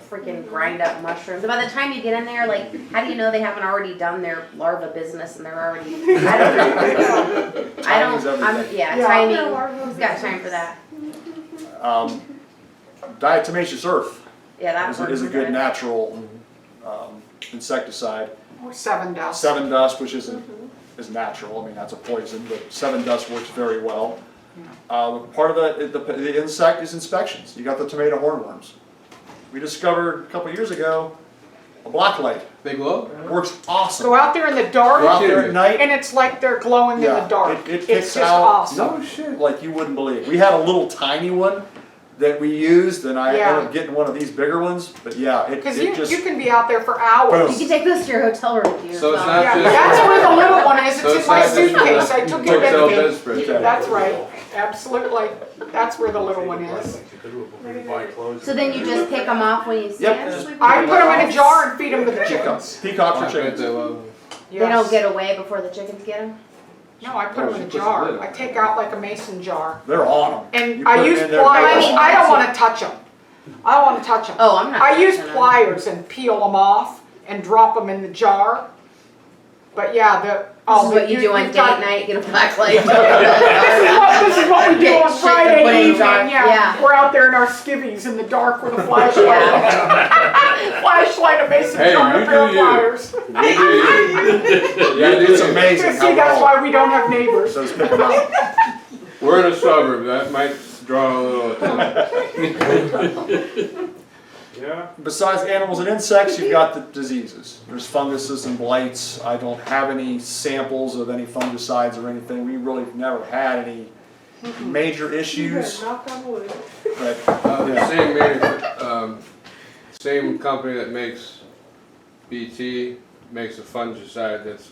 freaking grind up mushrooms. By the time you get in there, like, how do you know they haven't already done their larva business and they're already, I don't know. Timing's everything. Yeah, Yeah. timing, who's got time for that? Diatomaceous Earth Yeah, that one's is a good natural insecticide. Or 7 dust. Seven dust, which is natural, I mean, that's a poison, but seven dust works very well. Part of the insect is inspections. You got the tomato hornworms. We discovered a couple years ago a blacklight. They glow? Works awesome. Go out there in the Go dark out there at night, and it's like they're glowing in Yeah, the dark. it It's picks just out- awesome. No shit. like you wouldn't believe. We had a little tiny one that we used, and I Yeah. ended up getting one of these bigger ones, but yeah, Because it just, you can be out there for hours. You can take this to your hotel room with you. So it's not Yeah, just. that's where the little one is. So It's it's in my not just for suitcase. the I took it hotel with me. bedspread. That's right. Absolutely. That's where the little one is. So then you just pick them off when you see Yep. them? I put them in a jar and feed them to the peacocks, chickens. peacocks I or bet chickens. they love them. They don't Yes. get away before the chickens get them? No, I put them in a jar. I take out like a mason jar. They're on them. And You I put 'em use in there. pliers. I mean, I don't want to touch them. I don't want to touch them. Oh, I'm not. I use touching them. pliers and peel them off and drop them in the jar. But yeah, This is what you do on you've date got- night, get a black light. This is what we do on Shit to Friday put in evening, jar. yeah. Yeah. We're out there in our skivvies in the dark with a flashlight. Yeah. Flashlight, a mason Hey, jar, and you a pair of do you. pliers. Yeah, it's amazing See, that's how why well we don't have neighbors. those pick them out. We're in a suburb, that might draw a little attention. Yeah. Besides animals and insects, you've got the diseases. There's funguses and blights. I don't have any samples of any fungicides or anything. We really never had any major issues. Knock on wood. But The same company that makes BT makes a fungicide that's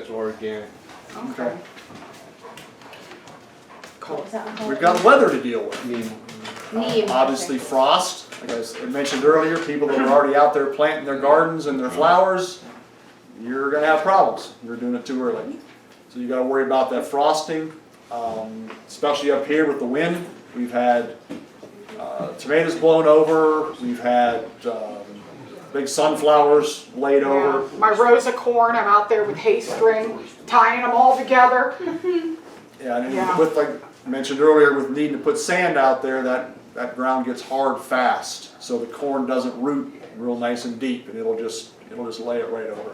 organic. okay. What was that one called? We've got weather to deal with. Neem. Obviously frost, like I mentioned earlier, people that are already out there planting their gardens and their flowers, you're gonna have problems. You're doing it too early. So you gotta worry about that frosting, especially up here with the wind. We've had tomatoes blown over, we've had big sunflowers laid over. My rows of corn, I'm out there with hay string, tying them all together. Yeah, and Yeah. with, like I mentioned earlier, with needing to put sand out there, that ground gets hard fast, so the corn doesn't root real nice and deep, and it'll just lay it right over.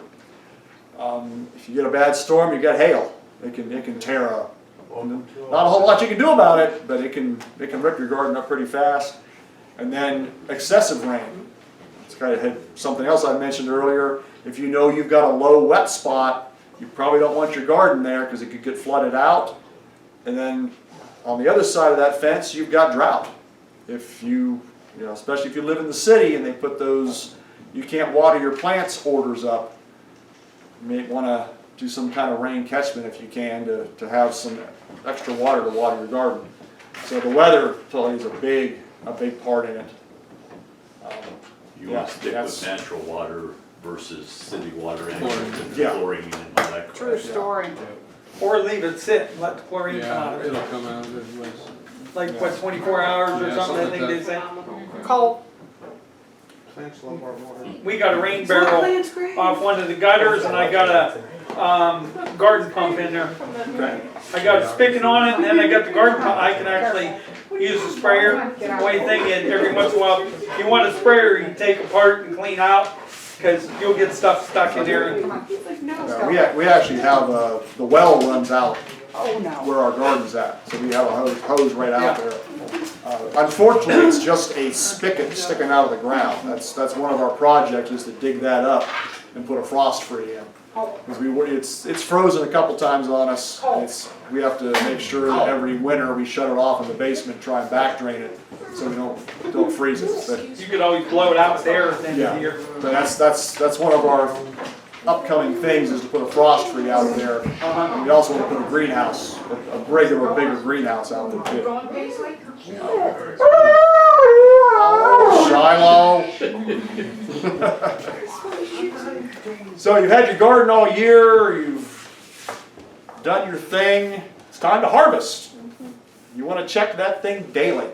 If you get a bad storm, you get hail. It can tear up. Not a whole lot you can do about it, but it can rip your garden up pretty fast. And then excessive rain. It's kind of something else I mentioned earlier. If you know you've got a low wet spot, you probably don't want your garden there because it could get flooded out. And then on the other side of that fence, you've got drought. If especially if you live in the city and they put those, you can't water your plants orders up. You may want to do some kind of rain catchment if you can to have some extra water to water your garden. So the weather plays a big part in it. You want to stick with natural water versus city water and Yeah. chlorine and all that crap. True story. Or leave it sit, and let the chlorine come out Yeah, of it. it'll come out of it. Like, what, 24 hours or Yeah, something, I think something they say. Cole, Plants love our water. We got a rain barrel Plant's great. off one of the gutters, and I got a garden pump in there. Okay. I got a spigot on it, and then I got the garden pump. I can actually use the sprayer. Only thing is, every once in a while, if you want a sprayer, you take apart and clean out, because you'll get stuff stuck in there. come on. We actually have, the well runs out Oh, no. where our garden's at, so we have a hose right out there. Unfortunately, it's just a spigot sticking out of the ground. That's one of our projects, is to dig that up and put a frost free in. Because it's frozen a couple times on us. We have to make sure that every winter we shut it off in the basement, try and back drain it, so we don't freeze it. But, You could always blow it out with air at the end of yeah, the year. but that's one of our upcoming things, is to put a frost tree out there. And we also want to put a greenhouse, a regular bigger greenhouse out there too. Going Paisley? Shiloh. So you've had your garden all year, you've done your thing, it's time to harvest. You want to check that thing daily,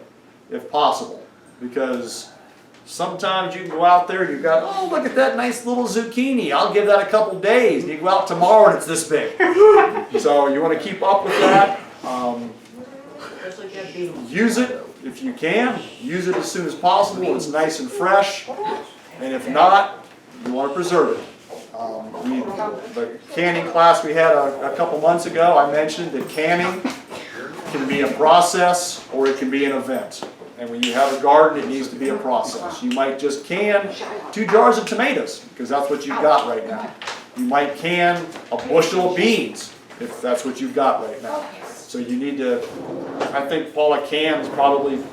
if possible, because sometimes you can go out there and you've got, oh, look at that nice little zucchini, I'll give that a couple days, and you go out tomorrow and it's this big. So you want to keep up with that. Especially if you have beetles. Use it if you can. Use it as soon as possible when it's nice and fresh. And if not, you want to preserve it. The canning class we had a couple months ago, I mentioned that canning can be a process or it can be an event. And when you have a garden, it needs to be a process. You might just can 2 jars of tomatoes, because that's what you've got right now. You might can a bushel of beans, if that's what you've got right now. So you need to, I think Paula cans probably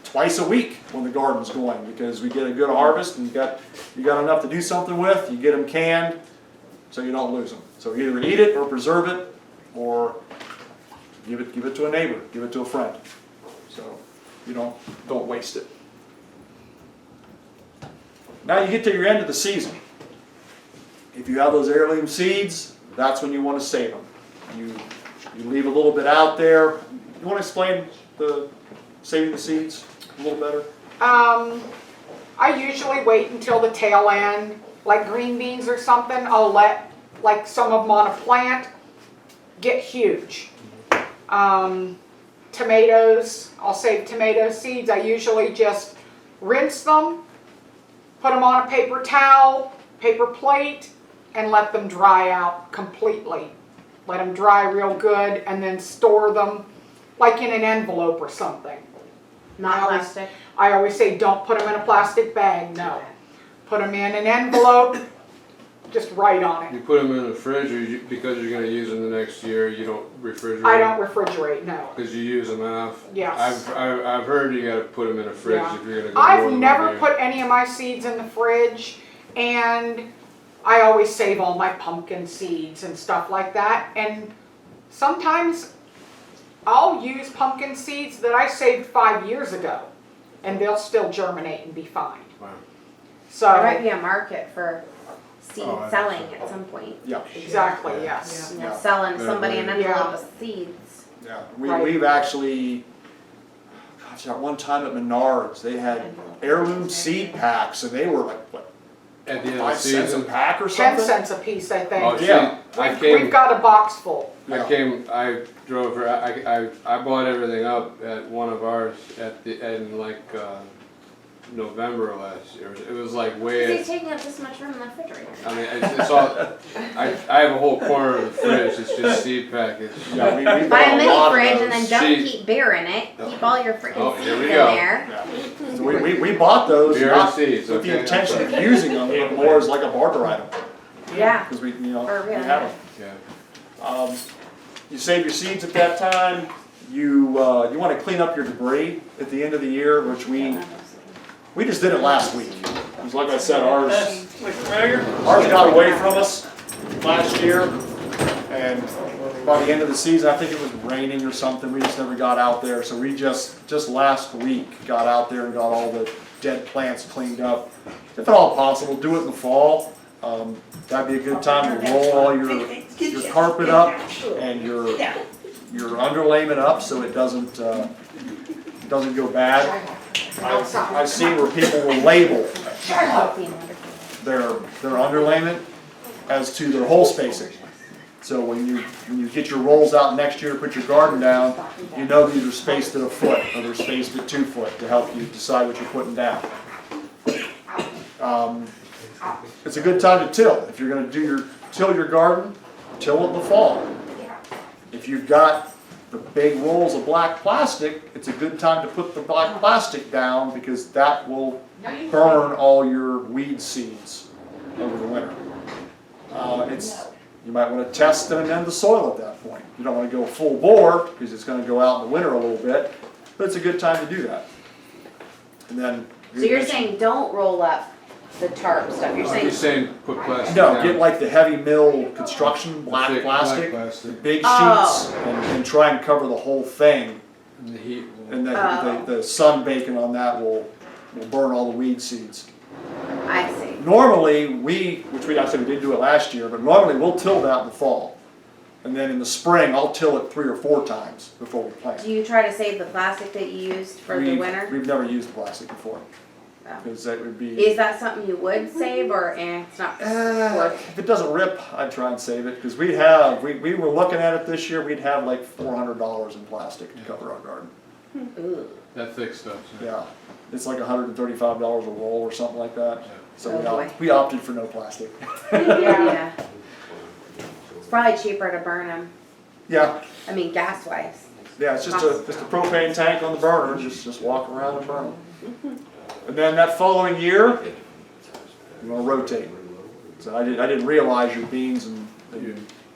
twice a week when the garden's going, because we get a good harvest and you got enough to do something with. You get them canned so you don't lose them. So either eat it or preserve it, or give it to a neighbor, give it to a friend. So you don't waste it. Now you get to your end of the season. If you have those heirloom seeds, that's when you want to save them. You leave a little bit out there. You want to explain the saving the seeds a little better? I usually wait until the tail end, like green beans or something. I'll let like some of them on a plant get huge. Tomatoes, I'll save tomato seeds. I usually just rinse them, put them on a paper towel, paper plate, and let them dry out completely. Let them dry real good, and then store them like in an envelope or something. Not plastic. I always say don't put them in a plastic bag, no. Put them in an envelope, just write on You it. put them in the fridge, or because you're going to use them the next year, you don't refrigerate? I don't refrigerate, no. Because you use them enough? Yes. I've heard you got to put them in a fridge Yeah. if you're going to go more I've than never 1 year. put any of my seeds in the fridge, and I always save all my pumpkin seeds and stuff like that. And sometimes I'll use pumpkin seeds that I saved 5 years ago, and they'll still germinate and be fine. Wow. There might So, be a market for seed Oh, I selling at some point. Yeah. exactly, yes. You know, Yeah. selling somebody an Yeah. envelope of seeds. Yeah. Right. We've actually, gosh, at one time at Menards, they had heirloom seed packs, and they were like, what, At the end of the 5 cents a season, pack or 10 something? cents a piece, I think. oh, Yeah. see, I We've came, got a box full. I drove her, I bought everything up at one of ours in like, November last year. It was like way. Is he taking up this much room in the refrigerator? I mean, it's all. I have a whole corner of the fridge. It's just seed packets. Yeah, we Buy bought a mini lot of fridge and those. then don't Seed. keep beer in it. Keep all your freaking Oh, seeds here we in go. there. Yeah. So we bought those Beer and not seeds, with the okay. intention of using them, but more as like a barter item, Yeah. because we Or we really. have them. Yeah. You save your seeds at that time. You want to clean up your debris at the end of the year, which we just did it last week. It was like I said, ours Look familiar? got away from us last year, and by the end of the season, I think it was raining or something. We just never got out there, so we just last week got out there and got all the dead plants cleaned up. If at all possible, do it in the fall. That'd be a good time to roll all your carpet up and your underlayment up so it doesn't go bad. I've seen where people will label their underlayment as to their hole spacing. So when you get your rolls out next year to put your garden down, you know these are spaced at 1 foot or they're spaced at 2 foot to help you decide what you're putting down. It's a good time to till. If you're going to till your garden, till it in the fall. If you've got the big rolls of black plastic, it's a good time to put the black plastic down because that will burn all your weed seeds over the winter. You might want to test and amend the soil at that point. You don't want to go full bore because it's going to go out in the winter a little bit, but it's a good time to do that. And then. So you're saying don't roll up the tarp stuff, you're You're saying, saying put plastic No, down. get like the heavy mill construction, black Thick plastic, plastic. big Oh. sheets, and try and cover the whole thing. And the heat will. And then Oh. the sun baking on that will burn all the weed seeds. I see. Normally, which I said we didn't do it last year, but normally we'll till that in the fall. And then in the spring, I'll till it 3 or 4 times before we plant. Do you try to save the plastic that you used for the winter? We've never used plastic before. Oh. Because that would be. Is that something you would save, or it's not worth? If it doesn't rip, I'd try and save it, because we were looking at it this year, we'd have like $400 in plastic to cover our garden. Ooh. That thick stuff. Yeah, it's like $135 a roll or something like that. So Oh, boy. we opted for no plastic. Yeah. It's probably cheaper to burn them, Yeah, I mean, gas wise. yeah, it's just a propane tank on the burner, just walk around and burn them. And then that following year, you want to rotate. So I didn't realize your beans and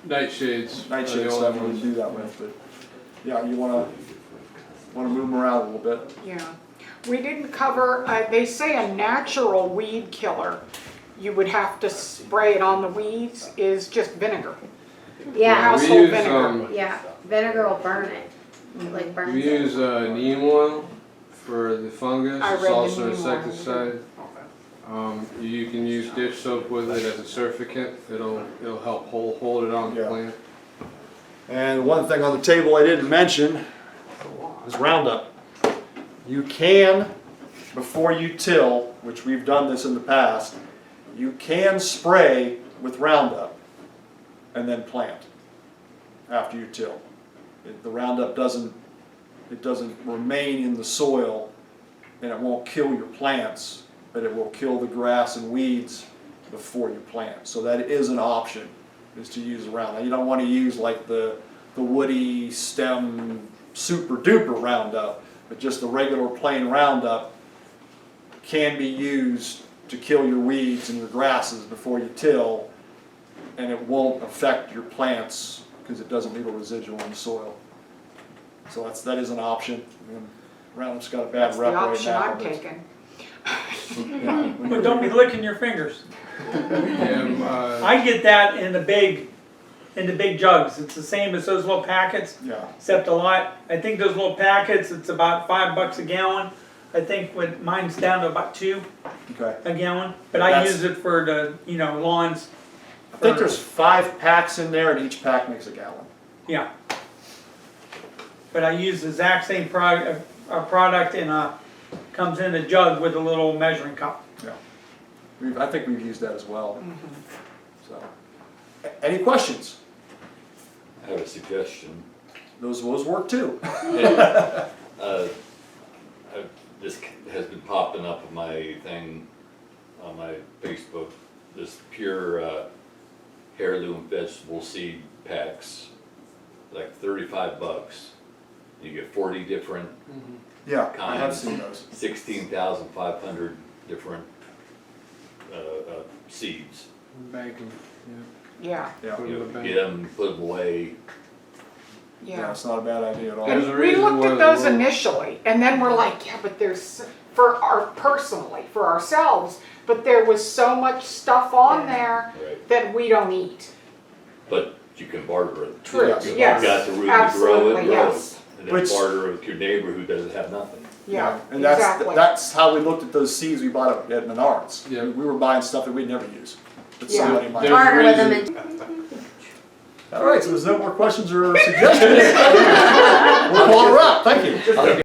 Nightshades. nightshade stuff you would do that with, but yeah, you want to move them around a little bit. Yeah. We didn't cover, they say a natural weed killer, you would have to spray it on the weeds, is just vinegar. Yeah, House- We household use, vinegar. yeah, vinegar will burn it, like burns we it. use neem oil for the fungus. I It's read the also neem oil. insecticide. You can use dish soap with it as a surfactant. It'll help hold it on the Yeah. plant. And one thing on the table I didn't mention is Roundup. You can, before you till, which we've done this in the past, you can spray with Roundup and then plant after you till. The Roundup doesn't remain in the soil, and it won't kill your plants, but it will kill the grass and weeds before you plant. So that is an option, is to use Roundup. You don't want to use like the woody stem super duper Roundup, but just the regular plain Roundup can be used to kill your weeds and your grasses before you till, and it won't affect your plants because it doesn't leave a residual in the soil. So that is an option. And Roundup's got a bad That's the rep right option now. I'm but- taking. Yeah. But don't be licking your fingers. And, I get that in the big jugs. It's the same as those little packets, Yeah. except a lot. I think those little packets, it's about $5 a gallon. I think with mine's down to about 2 Okay. a gallon, but I That's- use it for the, lawns. I think there's 5 packs in there, and each pack makes a gallon. Yeah. But I use the exact same product and comes in a jug with a little measuring cup. Yeah. I think we've used that as well. So, any questions? I have a suggestion. Those work too. This has been popping up on my thing, on my Facebook, this pure heirloom vegetable seed packs, like $35. You get 40 different Yeah, I have kinds, seen those. 16,500 different seeds. banking. Yeah, Yeah. Put 'em in You the know, bank. get them, put them away. Yeah, yeah. it's not a bad idea at all. There's a We reason looked why at the those world- initially, and then we're like, yeah, but there's, personally, for ourselves, but there was so much stuff on there Right. that we don't eat. But you can barter it. True, Yes. You've yes, got the room to grow absolutely, it, grow yes. it. And then Which- barter with your neighbor who doesn't have nothing. Yeah, And that's exactly. how we looked at those seeds we bought at Menards. Yeah. We were buying stuff that we'd never use. But Yeah. somebody might. There's Barter with them reason- and All right, so there's no more questions or suggestions. We'll call her up. Thank you.